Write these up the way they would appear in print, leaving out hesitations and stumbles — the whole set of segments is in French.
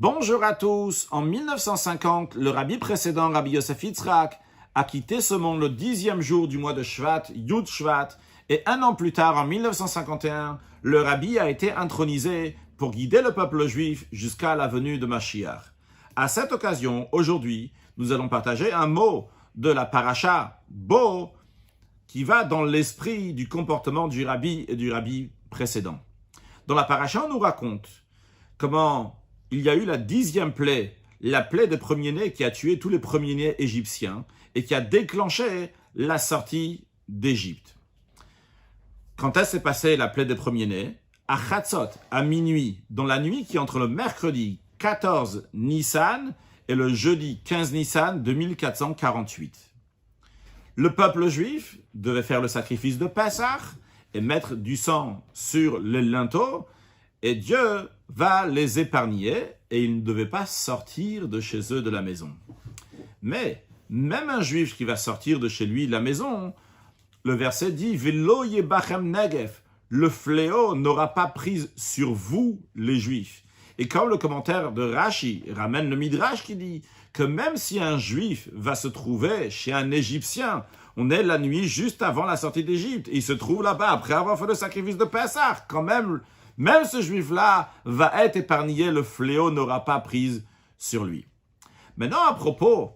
Bonjour à tous. En 1950, le rabbi précédent, Rabbi Yosef Yitzhak, a quitté ce monde le 10e jour du mois de Shvat, Yud Shvat, et un an plus tard, en 1951, le rabbi a été intronisé pour guider le peuple juif jusqu'à la venue de Mashiach. À cette occasion, aujourd'hui, nous allons partager un mot de la paracha Bo qui va dans l'esprit du comportement du rabbi et du rabbi précédent. Dans la paracha, on nous raconte comment il y a eu la 10e plaie, la plaie des premiers-nés qui a tué tous les premiers-nés égyptiens et qui a déclenché la sortie d'Égypte. Quand elle s'est passée, la plaie des premiers-nés, à Chatzot, à minuit, dans la nuit qui est entre le mercredi 14 Nissan et le jeudi 15 Nissan 2448. Le peuple juif devait faire le sacrifice de Pessah et mettre du sang sur les linteaux, et Dieu va les épargner et ils ne devaient pas sortir de chez eux de la maison. Mais même un juif qui va sortir de chez lui de la maison, le verset dit « Velo yebachem negev » le fléau n'aura pas prise sur vous, les juifs. Et comme le commentaire de Rashi ramène le Midrash qui dit que même si un juif va se trouver chez un Égyptien, on est la nuit juste avant la sortie d'Égypte, et il se trouve là-bas après avoir fait le sacrifice de Pessah, quand même ce juif-là va être épargné, le fléau n'aura pas prise sur lui. Maintenant, à propos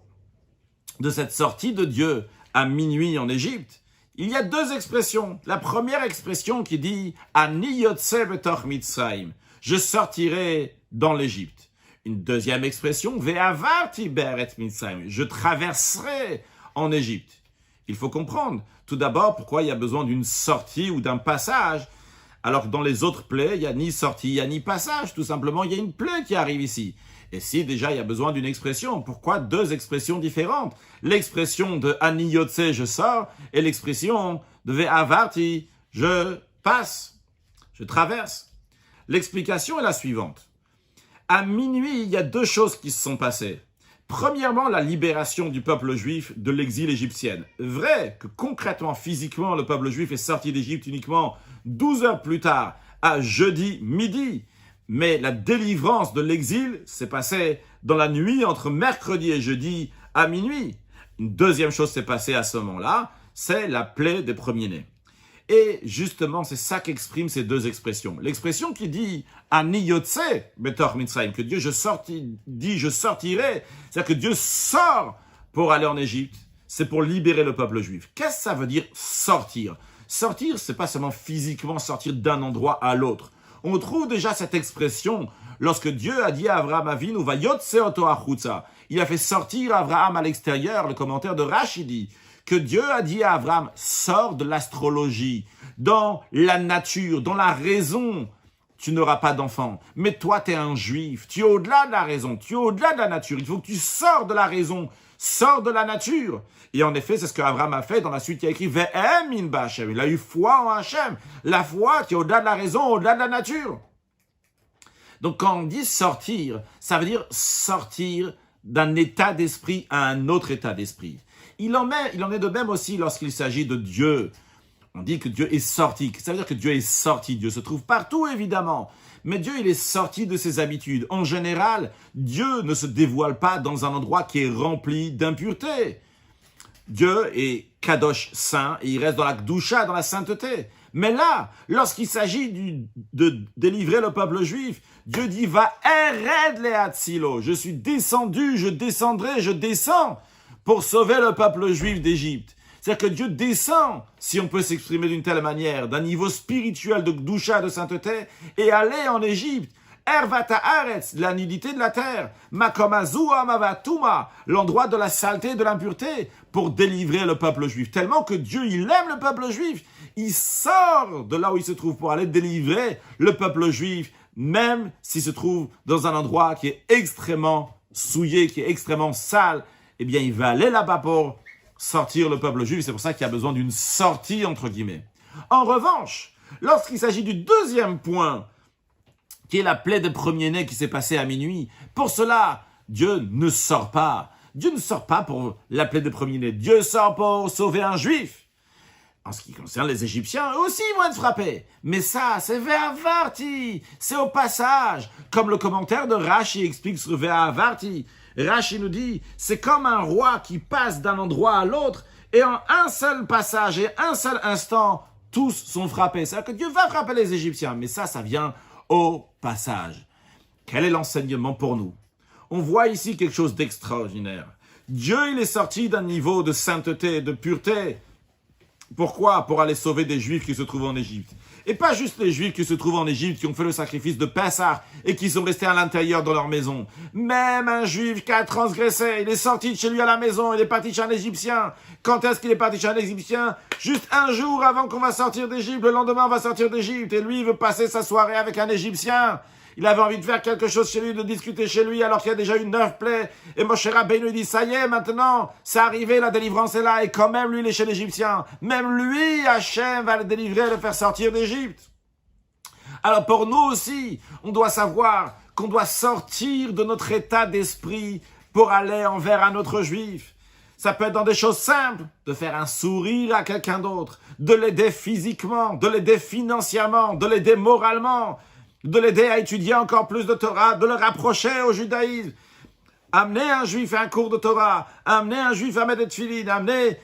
de cette sortie de Dieu à minuit en Égypte, il y a deux expressions. La première expression qui dit « Ani yotze betoch Mitzrayim » je sortirai dans l'Égypte. Une deuxième expression « Ve'avarti beret Mitzrayim » je traverserai en Égypte. Il faut comprendre tout d'abord pourquoi il y a besoin d'une sortie ou d'un passage, alors que dans les autres plaies, il n'y a ni sortie, il n'y a ni passage. Tout simplement, il y a une plaie qui arrive ici. Et si déjà il y a besoin d'une expression, pourquoi deux expressions différentes? L'expression de Ani Yotze, je sors, et l'expression de Ve'avarti, je passe, je traverse. L'explication est la suivante. À minuit, il y a deux choses qui se sont passées. Premièrement, la libération du peuple juif de l'exil égyptien. Vrai que concrètement, physiquement, le peuple juif est sorti d'Égypte uniquement 12 heures plus tard, à jeudi midi. Mais la délivrance de l'exil s'est passée dans la nuit entre mercredi et jeudi à minuit. Une deuxième chose s'est passée à ce moment-là, c'est la plaie des premiers-nés. Et justement, c'est ça qu'expriment ces deux expressions. L'expression qui dit « Ani yotze betoch Mitzrayim » que Dieu dit « je sortirai », c'est-à-dire que Dieu sort pour aller en Égypte, c'est pour libérer le peuple juif. Qu'est-ce que ça veut dire sortir? Sortir, c'est pas seulement physiquement sortir d'un endroit à l'autre. On trouve déjà cette expression lorsque Dieu a dit à Abraham Avinu « Va yotze oto achutza » il a fait sortir Abraham à l'extérieur. Le commentaire de Rashi dit que Dieu a dit à Abraham, sors de l'astrologie, dans la nature, dans la raison, tu n'auras pas d'enfant. Mais toi, tu es un juif, tu es au-delà de la raison, tu es au-delà de la nature. Il faut que tu sors de la raison, sors de la nature. Et en effet, c'est ce qu'Abraham a fait. Dans la suite, il a écrit, Ve'em in ba'Hashem. Il a eu foi en Hachem. La foi qui est au-delà de la raison, au-delà de la nature. Donc, quand on dit sortir, ça veut dire sortir d'un état d'esprit à un autre état d'esprit. Il en est de même aussi lorsqu'il s'agit de Dieu. On dit que Dieu est sorti. Ça veut dire que Dieu est sorti. Dieu se trouve partout, évidemment. Mais Dieu, il est sorti de ses habitudes. En général, Dieu ne se dévoile pas dans un endroit qui est rempli d'impureté. Dieu est Kadosh, saint, et il reste dans la Kdusha, dans la sainteté. Mais là, lorsqu'il s'agit de délivrer le peuple juif, Dieu dit « Va ered le'atzilo » je suis descendu, je descendrai, je descends pour sauver le peuple juif d'Égypte. C'est-à-dire que Dieu descend, si on peut s'exprimer d'une telle manière, d'un niveau spirituel de Kdusha, de sainteté, et aller en Égypte. Ervata Aretz, la nudité de la terre. Makomazua Mavatuma, l'endroit de la saleté et de l'impureté, pour délivrer le peuple juif. Tellement que Dieu, il aime le peuple juif. Il sort de là où il se trouve pour aller délivrer le peuple juif, même s'il se trouve dans un endroit qui est extrêmement souillé, qui est extrêmement sale. Eh bien, il va aller là-bas pour sortir le peuple juif. C'est pour ça qu'il y a besoin d'une sortie, entre guillemets. En revanche, lorsqu'il s'agit du deuxième point, qui est la plaie des premiers-nés qui s'est passée à minuit, pour cela, Dieu ne sort pas. Dieu ne sort pas pour la plaie des premiers-nés. Dieu sort pour sauver un juif. En ce qui concerne les Égyptiens, eux aussi vont être frappés. Mais ça, c'est Ve'avarti. C'est au passage. Comme le commentaire de Rashi explique sur Ve'avarti. Rashi nous dit, c'est comme un roi qui passe d'un endroit à l'autre et en un seul passage et un seul instant, tous sont frappés. C'est-à-dire que Dieu va frapper les Égyptiens. Mais ça vient au passage. Quel est l'enseignement pour nous? On voit ici quelque chose d'extraordinaire. Dieu, il est sorti d'un niveau de sainteté, de pureté. Pourquoi? Pour aller sauver des Juifs qui se trouvent en Égypte. Et pas juste les Juifs qui se trouvent en Égypte, qui ont fait le sacrifice de Pessah et qui sont restés à l'intérieur de leur maison. Même un Juif qui a transgressé, il est sorti de chez lui à la maison, il est parti chez un Égyptien. Quand est-ce qu'il est parti chez un Égyptien? Juste un jour avant qu'on va sortir d'Égypte, le lendemain on va sortir d'Égypte. Et lui, il veut passer sa soirée avec un Égyptien. Il avait envie de faire quelque chose chez lui, de discuter chez lui, alors qu'il y a déjà eu 9 plaies. Et Moshe Rabbeinu lui dit, ça y est, maintenant, c'est arrivé, la délivrance est là. Et quand même, lui, il est chez l'Égyptien. Même lui, Hachem va le délivrer, le faire sortir d'Égypte. Alors pour nous aussi, on doit savoir qu'on doit sortir de notre état d'esprit pour aller envers un autre Juif. Ça peut être dans des choses simples, de faire un sourire à quelqu'un d'autre, de l'aider physiquement, de l'aider financièrement, de l'aider moralement, de l'aider à étudier encore plus de Torah, de le rapprocher au judaïsme. Amener un juif à un cours de Torah, amener un juif à mettre des tefilines, amener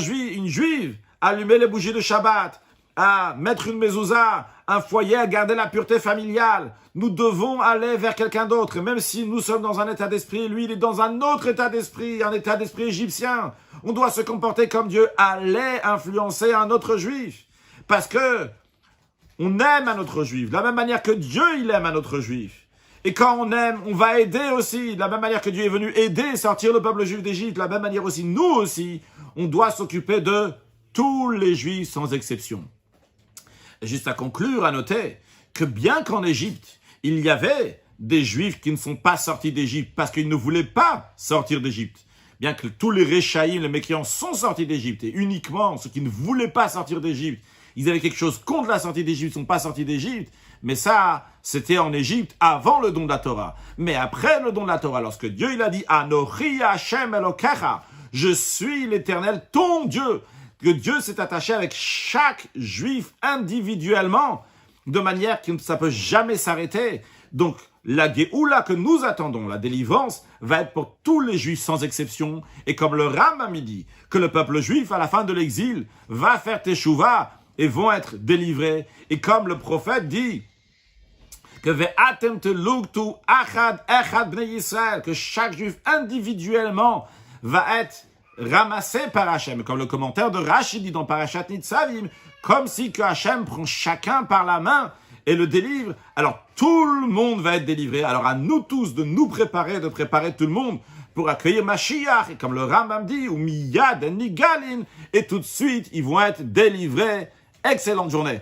une juive à allumer les bougies de Shabbat, à mettre une mezouza, un foyer, à garder la pureté familiale. Nous devons aller vers quelqu'un d'autre. Et même si nous sommes dans un état d'esprit, lui, il est dans un autre état d'esprit, un état d'esprit égyptien. On doit se comporter comme Dieu allait influencer un autre juif. Parce que on aime un autre juif, de la même manière que Dieu, il aime un autre juif. Et quand on aime, on va aider aussi, de la même manière que Dieu est venu aider, sortir le peuple juif d'Égypte, de la même manière aussi, nous aussi, on doit s'occuper de tous les juifs sans exception. Et juste à conclure, à noter que bien qu'en Égypte, il y avait des juifs qui ne sont pas sortis d'Égypte parce qu'ils ne voulaient pas sortir d'Égypte, bien que tous les Réchaïm, les mécréants, sont sortis d'Égypte, et uniquement ceux qui ne voulaient pas sortir d'Égypte, ils avaient quelque chose contre la sortie d'Égypte, ils ne sont pas sortis d'Égypte, mais ça, c'était en Égypte avant le don de la Torah. Mais après le don de la Torah, lorsque Dieu il a dit « Anochi Hashem Elokecha » je suis l'Éternel, ton Dieu, que Dieu s'est attaché avec chaque juif individuellement, de manière que ça ne peut jamais s'arrêter. Donc, la Géoula que nous attendons, la délivrance, va être pour tous les juifs sans exception. Et comme le Rambam dit, que le peuple juif, à la fin de l'exil, va faire teshuva et vont être délivrés. Et comme le prophète dit, que ve'atem telugtu achad echad bnei Yisrael, que chaque juif individuellement va être ramassé par Hachem. Comme le commentaire de Rashi dit dans Parashat Nitzavim, comme si que Hachem prend chacun par la main et le délivre, alors tout le monde va être délivré. Alors à nous tous de nous préparer, de préparer tout le monde pour accueillir Mashiach. Et comme le Rambam dit, ou miyad nigalin, et tout de suite, ils vont être délivrés. Excellente journée.